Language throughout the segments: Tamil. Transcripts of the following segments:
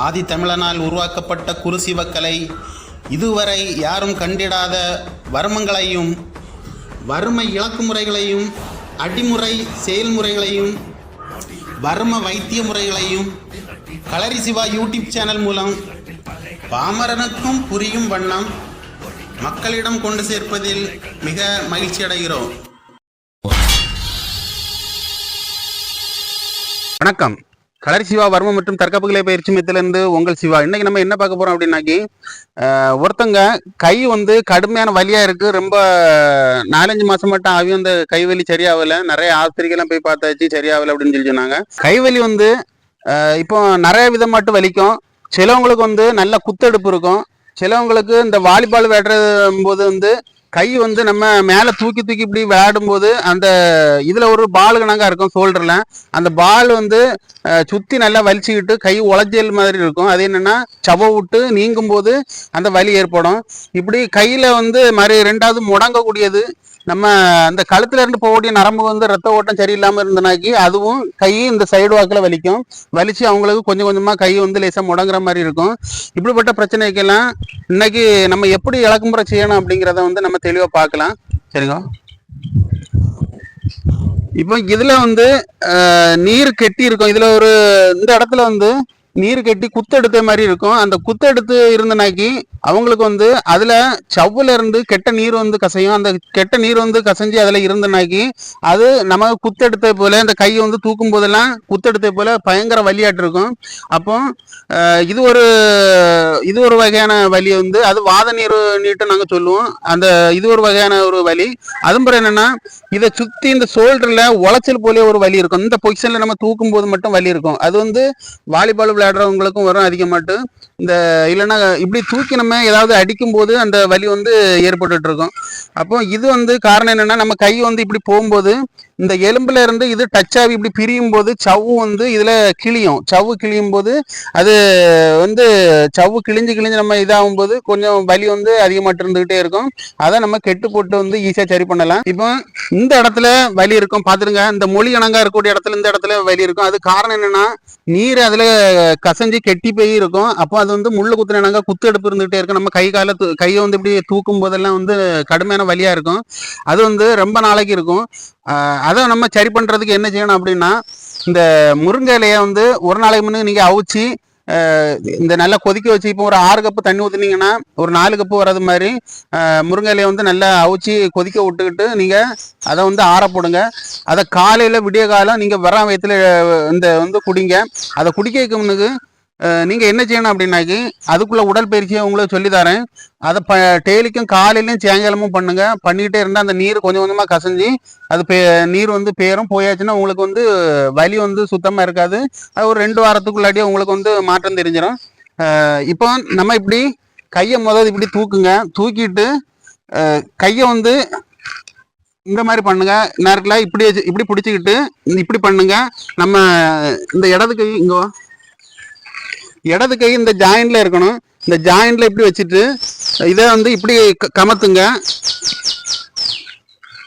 ஆதி தமிழனால் உருவாக்கப்பட்ட குருசிவக்கலை இதுவரை யாரும் கண்டிடாத வர்மங்களையும் வறுமை இலக்கு முறைகளையும் அடிமுறை செயல்முறைகளையும் வர்ம வைத்திய முறைகளையும் களரி சிவா யூடியூப் சேனல் மூலம் பாமரனுக்கும் புரியும் வண்ணம் மக்களிடம் கொண்டு சேர்ப்பதில் மிக மகிழ்ச்சி அடைகிறோம். வணக்கம். களரி சிவா வர்ம மற்றும் தற்காப்புகளை பயிற்சி மையத்திலிருந்து உங்கள் சிவா. இன்னைக்கு நம்ம என்ன பார்க்க போறோம் அப்படின்னாக்கி, ஒருத்தங்க கை கடுமையான வலியா இருக்கு. ரொம்ப 4-5 மாசம் மட்டும் ஆகியும் அந்த கைவலி சரியாகல. நிறைய ஆஸ்பத்திரிக்கெல்லாம் போய் பார்த்தாச்சு, சரியாகல அப்படின்னு சொல்லி சொன்னாங்க. கைவலி இப்போ நிறைய விதம் மட்டும் வலிக்கும். சிலவங்களுக்கு நல்ல குத்தெடுப்பு இருக்கும். சிலவங்களுக்கு இந்த வாலிபால் விளையாடுற போது கை நம்ம மேலே தூக்கி இப்படி விளையாடும் போது அந்த இதில் ஒரு பால் கணக்காக இருக்கும் ஷோல்டரில். அந்த பால் சுற்றி நல்லா வலிச்சுக்கிட்டு கை உளைச்சல் மாதிரி இருக்கும். அது என்னென்னா சவ விட்டு நீங்கும் போது அந்த வலி ஏற்படும். இப்படி கையில் மாதிரி ரெண்டாவது முடங்கக்கூடியது. நம்ம அந்த கழுத்துல இருந்து போகக்கூடிய நரம்பு ரத்த ஓட்டம் சரியில்லாமல் இருந்தனாக்கி அதுவும் கை இந்த சைடு வாக்கில் வலிக்கும். வலிச்சு அவங்களுக்கு கொஞ்சம் கொஞ்சமாக கை லேசாக முடங்குற மாதிரி இருக்கும். இப்படிப்பட்ட பிரச்சனைக்கெல்லாம் இன்னைக்கு நம்ம எப்படி இலக்குமுறை செய்யணும் அப்படிங்கிறத நம்ம தெளிவாக பார்க்கலாம். சரிங்க. இப்போ இதுல நீர் கெட்டி இருக்கும். இதுல இந்த இடத்துல நீர் கட்டி குத்தெடுத்த மாதிரி இருக்கும். அந்த குத்தெடுத்து இருந்தனாக்கி அவங்களுக்கு அதுல சவ்வுல இருந்து கெட்ட நீர் கசையும். அந்த கெட்ட நீர் கசைஞ்சு அதுல இருந்தனாக்கி அது நம்ம குத்தெடுத்த போல இந்த கையை தூக்கும் போதெல்லாம் குத்தெடுத்த போல பயங்கர வலியாட்டு இருக்கும். அப்போ இது ஒரு வகையான வலி. அது வாத நீர் நீட்டு நாங்க சொல்லுவோம். அந்த இது ஒரு வகையான ஒரு வலி. அதுபோல என்னன்னா, இதை சுத்தி இந்த ஷோல்டர்ல உளைச்சல் போலே ஒரு வலி இருக்கும். இந்த பொசிஷன்ல நம்ம தூக்கும் போது மட்டும் வலி இருக்கும். அது வாலிபால் விளையாடுறவங்களுக்கும் வரும் அதிகமாட்டு. இந்த இல்லைன்னா இப்படி தூக்கி நம்ம ஏதாவது அடிக்கும் போது அந்த வலி ஏற்பட்டு இருக்கும். அப்போ இது காரணம் என்னன்னா, நம்ம கை இப்படி போகும்போது இந்த எலும்புல இருந்து இது டச் ஆகி இப்படி பிரியும் போது சவ்வு இதுல கிளியும். சவ்வு கிளியும் போது அது சவ்வு கிழிஞ்சு நம்ம இதாகும் போது கொஞ்சம் வலி அதிகமாட்டு இருந்துகிட்டே இருக்கும். அதை நம்ம கெட்டு போட்டு ஈஸியா சரி பண்ணலாம். இப்போ இந்த இடத்துல வலி இருக்கும் பாத்துருங்க. இந்த மொழி கணங்கா இருக்கக்கூடிய இடத்துல இந்த இடத்துல வலி இருக்கும். அது காரணம் என்னன்னா, நீர் அதுல கசஞ்சி கெட்டி போய் இருக்கும். அப்போ அது முள்ளு குத்துனாங்க குத்து எடுப்பு இருந்துகிட்டே இருக்கும். நம்ம கையை இப்படி தூக்கும் போதெல்லாம் கடுமையான வலியா இருக்கும். அது ரொம்ப நாளைக்கு இருக்கும். அதை நம்ம சரி பண்றதுக்கு என்ன செய்யணும் அப்படின்னா, இந்த முருங்கை இலையை ஒரு நாளைக்கு முன்னே நீங்க அவிச்சு இந்த நல்லா கொதிக்க வச்சு, இப்போ ஒரு 6 கப்பு தண்ணி ஊற்றுனீங்கன்னா ஒரு 4 கப்பு வர்றது மாதிரி முருங்கை இலையை நல்லா அவிச்சு கொதிக்க விட்டுக்கிட்டு நீங்க அதை ஆற போடுங்க. அதை காலையில விடிய காலம் நீங்க வெறும் வயித்துல இந்த குடிங்க. அதை குடிக்க முன்னுக்கு நீங்க என்ன செய்யணும் அப்படின்னாக்கி, அதுக்குள்ள உடற்பயிற்சியை உங்களுக்கு சொல்லித்தரேன். அதை டெய்லிக்கும் காலையிலையும் சாயங்காலமும் பண்ணுங்க. பண்ணிக்கிட்டே இருந்தால் அந்த நீர் கொஞ்சம் கொஞ்சமாக கசஞ்சி அது நீர் பேரும் போயாச்சுன்னா உங்களுக்கு வலி சுத்தமாக இருக்காது. அது ஒரு 2 வாரத்துக்குள்ளாடியே உங்களுக்கு மாற்றம் தெரிஞ்சிடும். இப்போ நம்ம இப்படி கையை முதல் இப்படி தூக்குங்க. தூக்கிட்டு கையை இந்த மாதிரி பண்ணுங்க. நேரத்தில் இப்படி பிடிச்சிக்கிட்டு இப்படி பண்ணுங்க. நம்ம இந்த இடது கை இந்த ஜாயிண்ட்ல இருக்கணும். இந்த ஜாயிண்ட்ல இப்படி வச்சுட்டு இதை இப்படி கமத்துங்க.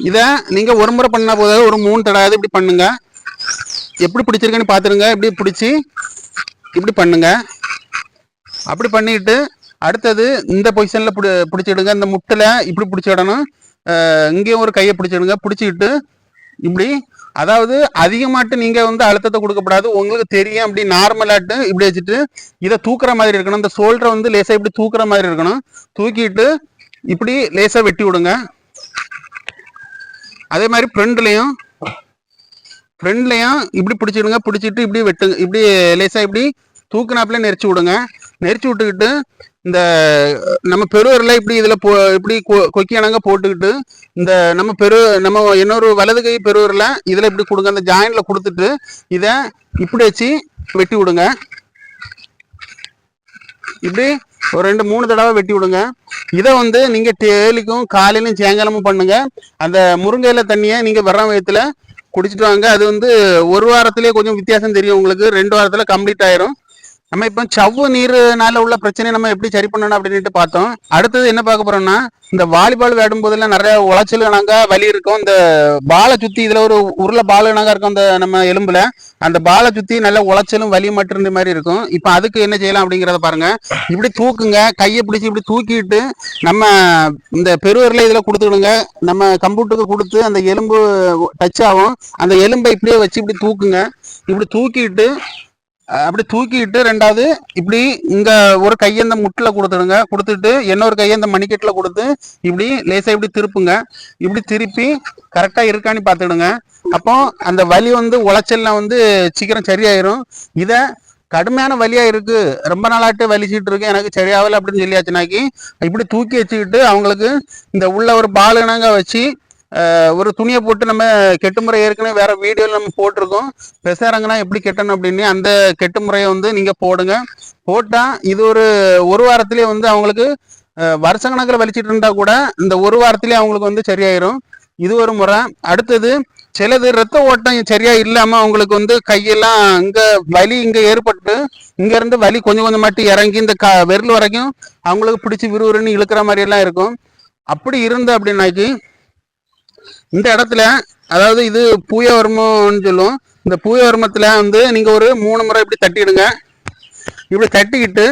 இதை நீங்க ஒரு முறை பண்ண போதாவது ஒரு 3 தடவை இப்படி பண்ணுங்க. எப்படி பிடிச்சிருக்குன்னு பாத்துருங்க. இப்படி பிடிச்சி இப்படி பண்ணுங்க. அப்படி பண்ணிட்டு அடுத்தது இந்த பொசிஷன்ல பிடிச்சிடுங்க. இந்த முட்டில் இப்படி பிடிச்சிடணும். இங்கேயும் ஒரு கையை பிடிச்சிடுங்க. பிடிச்சிக்கிட்டு இப்படி, அதாவது அதிகமாட்டு நீங்க அழுத்தத்தை கொடுக்கப்படாது. உங்களுக்கு தெரியும் அப்படி நார்மலாட்டு இப்படி வச்சுட்டு இதை தூக்குற மாதிரி இருக்கணும். இந்த ஷோல்டரை லேசா இப்படி தூக்குற மாதிரி இருக்கணும். தூக்கிட்டு இப்படி லேசா வெட்டி விடுங்க. அதே மாதிரி ஃப்ரண்ட்லயும் இப்படி பிடிச்சிடுங்க. பிடிச்சிட்டு இப்படி வெட்டுங்க. இப்படி லேசா இப்படி தூக்குனாப்புல நெரிச்சு விடுங்க. நெரிச்சு விட்டுக்கிட்டு இந்த நம்ம பெருவரில் இப்படி இதில் இப்படி கொக்கியானங்க போட்டுக்கிட்டு இந்த நம்ம இன்னொரு வலது கை பெருவரில் இதில் இப்படி கொடுங்க. அந்த ஜாயிண்டில் கொடுத்துட்டு இதை இப்படி வச்சு வெட்டி விடுங்க. இப்படி ஒரு 2-3 தடவை வெட்டி விடுங்க. இதை நீங்கள் டெய்லிக்கும் காலையிலும் சாயங்காலமும் பண்ணுங்க. அந்த முருங்கையில தண்ணியை நீங்கள் வெறும் வயித்துல குடிச்சிட்டு வாங்க. அது ஒரு வாரத்திலே கொஞ்சம் வித்தியாசம் தெரியும் உங்களுக்கு. 2 வாரத்தில் கம்ப்ளீட் ஆயிரும். நம்ம இப்போ சவ்வு நீர்னால உள்ள பிரச்சனையை நம்ம எப்படி சரி பண்ணணும் அப்படின்ட்டு பார்த்தோம். அடுத்தது என்ன பார்க்க போறோம்னா, இந்த வாலிபால் விளையாடும் போதெல்லாம் நிறைய உளைச்சல் கணக்கா வலி இருக்கும். இந்த பாலை சுத்தி இதுல ஒரு உருளை பால் கணக்கா இருக்கும் அந்த நம்ம எலும்புல. அந்த பாலை சுத்தி நல்ல உளைச்சலும் வலி மட்டும் மாதிரி இருக்கும். இப்போ அதுக்கு என்ன செய்யலாம் அப்படிங்கிறத பாருங்க. இப்படி தூக்குங்க, கையை பிடிச்சி இப்படி தூக்கிட்டு நம்ம இந்த பெருவரில் இதுல கொடுத்துடுங்க. நம்ம கம்ப்யூட்டருக்கு கொடுத்து அந்த எலும்பு டச் ஆகும். அந்த எலும்பை இப்படியே வச்சு இப்படி தூக்குங்க. இப்படி தூக்கிட்டு அப்படி தூக்கிட்டு ரெண்டாவது இப்படி இங்க ஒரு கையை இந்த முட்டில் கொடுத்துடுங்க. கொடுத்துட்டு இன்னொரு கையை இந்த மணிக்கட்டில் கொடுத்து இப்படி லேசா இப்படி திருப்புங்க. இப்படி திருப்பி கரெக்டா இருக்கான்னு பார்த்துடுங்க. அப்போ அந்த வலி வந்து உளைச்சல்லாம் வந்து சீக்கிரம் சரியாயிரும். இதை கடுமையான வலியா இருக்கு, ரொம்ப நாளாட்டு வலிச்சிட்டு இருக்கு, எனக்கு சரியாகல அப்படின்னு சொல்லியாச்சுனாக்கி இப்படி தூக்கி வச்சுக்கிட்டு அவங்களுக்கு இந்த உள்ள ஒரு பாலுனாங்க வச்சு ஒரு துணியை போட்டு நம்ம கெட்டு முறை ஏற்கனவே வேற வீடியோவில் நம்ம போட்டிருக்கோம். பெசாரங்கன்னா எப்படி கெட்டணும் அப்படின்னு அந்த கெட்டு முறையை வந்து நீங்க போடுங்க. போட்டா இது ஒரு வாரத்திலேயே வந்து அவங்களுக்கு வருஷக்கணக்கில் வலிச்சிட்டு இருந்தா கூட இந்த ஒரு வாரத்திலேயே அவங்களுக்கு வந்து சரியாயிரும். இது ஒரு முறை. அடுத்தது சிலது ரத்த ஓட்டம் சரியா இல்லாம அவங்களுக்கு வந்து கையெல்லாம் இங்க வலி இங்க ஏற்பட்டு இங்க இருந்து வலி கொஞ்சம் கொஞ்சமாட்டி இறங்கி இந்த விரல் வரைக்கும் அவங்களுக்கு பிடிச்சி விறுவிறுன்னு இழுக்கிற மாதிரி எல்லாம் இருக்கும். அப்படி இருந்து அப்படின்னாக்கி இந்த இடத்துல, அதாவது இது பூயவர்மம்னு சொல்லுவோம். இந்த பூயவர்மத்துல வந்து நீங்க ஒரு 3 முறை இப்படி தட்டிடுங்க. இப்படி தட்டிக்கிட்டு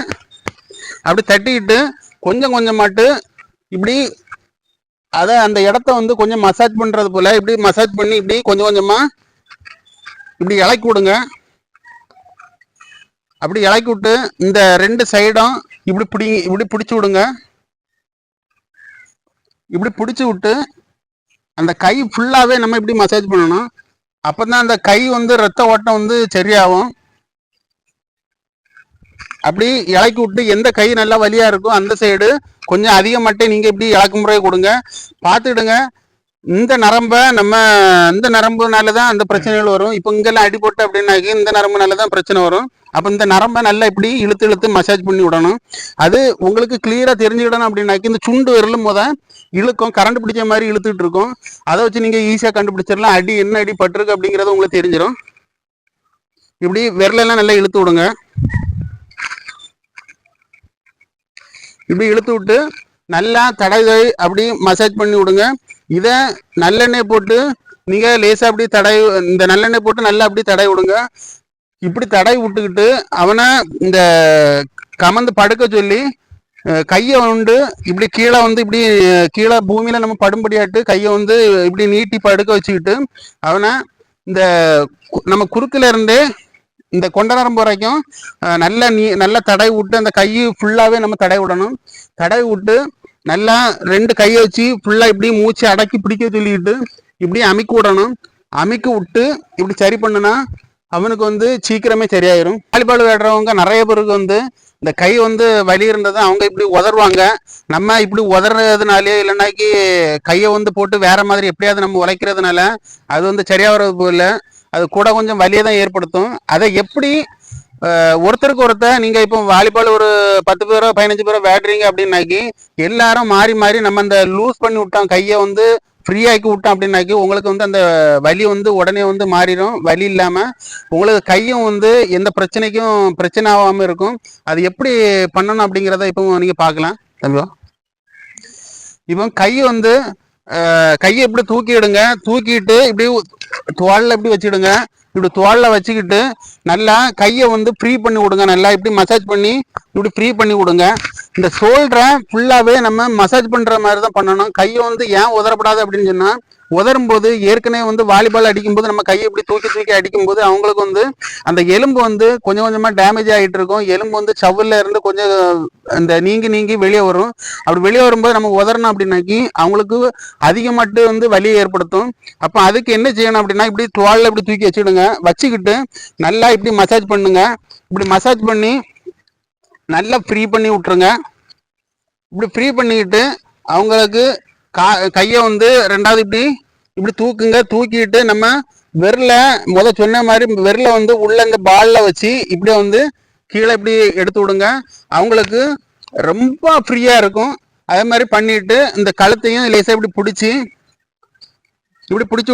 கொஞ்சம் கொஞ்சமாட்டு இப்படி அந்த இடத்த வந்து கொஞ்சம் மசாஜ் பண்றது போல இப்படி மசாஜ் பண்ணி இப்படி கொஞ்சம் கொஞ்சமா இப்படி இலக்கி விடுங்க. அப்படி இலக்கி விட்டு இந்த 2 சைடும் இப்படி பிடிச்சி விடுங்க. இப்படி பிடிச்சி விட்டு அந்த கை ஃபுல்லாவே நம்ம இப்படி மசாஜ் பண்ணணும். அப்பதான் அந்த கை வந்து ரத்த ஓட்டம் வந்து சரியாகும். அப்படி இலக்கி விட்டு எந்த கை நல்லா வலியா இருக்கோ அந்த சைடு கொஞ்சம் அதிகம் மட்டும் நீங்க இப்படி இலக்கு முறையை கொடுங்க. பார்த்துடுங்க. இந்த நரம்புனாலதான் அந்த பிரச்சனைகள் வரும். இப்போ இங்கெல்லாம் அடிபட்டு அப்படின்னாக்கி இந்த நரம்புனாலதான் பிரச்சனை வரும். அப்போ இந்த நரம்பை நல்லா இப்படி இழுத்து மசாஜ் பண்ணி விடணும். அது உங்களுக்கு கிளியரா தெரிஞ்சுக்கிடணும் அப்படின்னாக்கி இந்த சுண்டு விரலும் இழுக்கும், கரண்ட் பிடிச்ச மாதிரி இழுத்துட்டு இருக்கும். அதை வச்சு நீங்க ஈஸியா கண்டுபிடிச்சிடலாம் என்ன அடி பட்டிருக்கு அப்படிங்கிறது உங்களுக்கு தெரிஞ்சிடும். இப்படி விரலெல்லாம் நல்லா இழுத்து விடுங்க. இப்படி இழுத்து விட்டு நல்லா தடவை அப்படி மசாஜ் பண்ணி விடுங்க. இதை நல்லெண்ணெய் போட்டு நீங்க லேசா அப்படி இந்த நல்லெண்ணெய் போட்டு நல்லா அப்படி தடவி விடுங்க. இப்படி தடவி விட்டுக்கிட்டு அவனை இந்த கமந்து படுக்க சொல்லி கையை வந்து இப்படி கீழே வந்து இப்படி கீழே பூமியில நம்ம படும்படியாட்டு கையை வந்து இப்படி நீட்டி படுக்க வச்சுக்கிட்டு அவனை இந்த நம்ம குறுக்குல இருந்தே இந்த கொண்ட நரம்பு வரைக்கும் நல்லா தடவி விட்டு அந்த கையை ஃபுல்லாவே நம்ம தடவி விடணும். தடவி விட்டு நல்லா 2 கையை வச்சு ஃபுல்லா இப்படி மூச்சு அடக்கி பிடிக்க சொல்லிட்டு இப்படி அமுக்கி விடணும். அமுக்கி விட்டு இப்படி சரி பண்ணுனா அவனுக்கு வந்து சீக்கிரமே சரியாயிரும். வாலிபால் விளையாடுறவங்க நிறைய பேருக்கு வந்து இந்த கை வந்து வலி இருந்தது அவங்க இப்படி உதறுவாங்க. நம்ம இப்படி உதறதுனாலே இல்லைன்னாக்கி கையை வந்து போட்டு வேற மாதிரி எப்படியாவது நம்ம உழைக்கிறதுனால அது வந்து சரியா வர்றது போல அது கூட கொஞ்சம் வலியை தான் ஏற்படுத்தும். அதை எப்படி ஒருத்தருக்கு ஒருத்தர் நீங்க இப்போ வாலிபால் ஒரு 10 பேரோ 15 பேரோ விளையாடுறீங்க அப்படின்னாக்கி எல்லாரும் மாறி மாறி நம்ம அந்த லூஸ் பண்ணி விட்டோம், கையை வந்து ஃப்ரீ ஆக்கி விட்டோம் அப்படின்னாக்கி உங்களுக்கு வந்து அந்த வலி வந்து உடனே வந்து மாறிடும். வலி இல்லாம உங்களுக்கு கையும் வந்து எந்த பிரச்சனை ஆகாம இருக்கும். அது எப்படி பண்ணணும் அப்படிங்கிறத இப்போ நீங்க பார்க்கலாம். தம்பி இப்போ கையை இப்படி தூக்கிடுங்க. தூக்கிட்டு இப்படி தோல்ல இப்படி வச்சுடுங்க. இப்படி தோல்ல வச்சுக்கிட்டு நல்லா கையை வந்து ஃப்ரீ பண்ணி விடுங்க. நல்லா இப்படி மசாஜ் பண்ணி இப்படி ஃப்ரீ பண்ணி விடுங்க. இந்த ஷோல்டரை ஃபுல்லாவே நம்ம மசாஜ் பண்ற மாதிரி தான் பண்ணணும். கையை வந்து ஏன் உதறப்படாது அப்படின்னு சொன்னா உதரும் போது ஏற்கனவே வந்து வாலிபால் அடிக்கும்போது நம்ம கையை இப்படி தூக்கி அடிக்கும்போது அவங்களுக்கு வந்து அந்த எலும்பு வந்து கொஞ்சம் கொஞ்சமா டேமேஜ் ஆகிட்டு இருக்கும். எலும்பு வந்து சவுல்ல இருந்து கொஞ்சம் இந்த நீங்கி வெளியே வரும். அப்படி வெளியே வரும்போது நம்ம உதறணும் அப்படின்னாக்கி அவங்களுக்கு அதிகமாட்டு வந்து வலியை ஏற்படுத்தும். அப்போ அதுக்கு என்ன செய்யணும் அப்படின்னா இப்படி தோல்ல இப்படி தூக்கி வச்சுக்கிட்டு நல்லா இப்படி மசாஜ் பண்ணுங்க. இப்படி மசாஜ் பண்ணி நல்லா ஃப்ரீ பண்ணி விட்டுருங்க. இப்படி ஃப்ரீ பண்ணிக்கிட்டு அவங்களுக்கு கையை வந்து ரெண்டாவது இப்படி தூக்குங்க. தூக்கிட்டு நம்ம விரல சொன்ன மாதிரி விரல வந்து உள்ள இந்த பால்ல வச்சு இப்படி வந்து கீழே இப்படி எடுத்து விடுங்க. அவங்களுக்கு ரொம்ப ஃப்ரீயா இருக்கும். அதே மாதிரி பண்ணிட்டு இந்த கழுத்தையும் லேசா இப்படி பிடிச்சி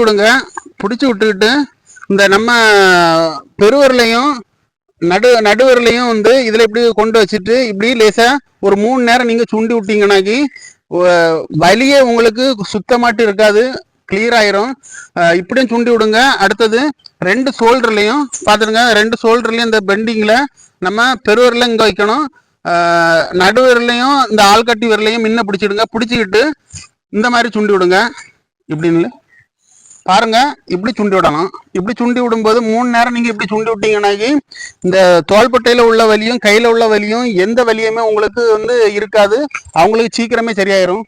விடுங்க. பிடிச்சி விட்டுக்கிட்டு இந்த நம்ம பெருவரலையும் நடுவரிலையும் வந்து இதுல இப்படி கொண்டு வச்சுட்டு இப்படி லேசா ஒரு 3 நேரம் நீங்க சுண்டி விட்டீங்கன்னாக்கி வலியே உங்களுக்கு சுத்தமாட்டு இருக்காது, கிளியர் ஆயிரும். இப்படியும் சுண்டி விடுங்க. அடுத்தது 2 ஷோல்டர்லையும் பார்த்துருங்க, 2 ஷோல்டர்லையும் இந்த பெண்டிங்ல நம்ம பெருவரில் இங்கே வைக்கணும். நடுவரிலையும் இந்த ஆள்கட்டி விரலையும் முன்ன பிடிச்சிடுங்க. பிடிச்சிக்கிட்டு இந்த மாதிரி சுண்டி விடுங்க. இப்படின்னு பாருங்க, இப்படி சுண்டி விடணும். இப்படி சுண்டி விடும்போது 3 நேரம் நீங்க இப்படி சுண்டி விட்டீங்கன்னாக்கி இந்த தோள்பட்டையில உள்ள வலியும் கையில உள்ள வலியும் எந்த வலியுமே உங்களுக்கு வந்து இருக்காது. அவங்களுக்கு சீக்கிரமே சரியாயிரும்.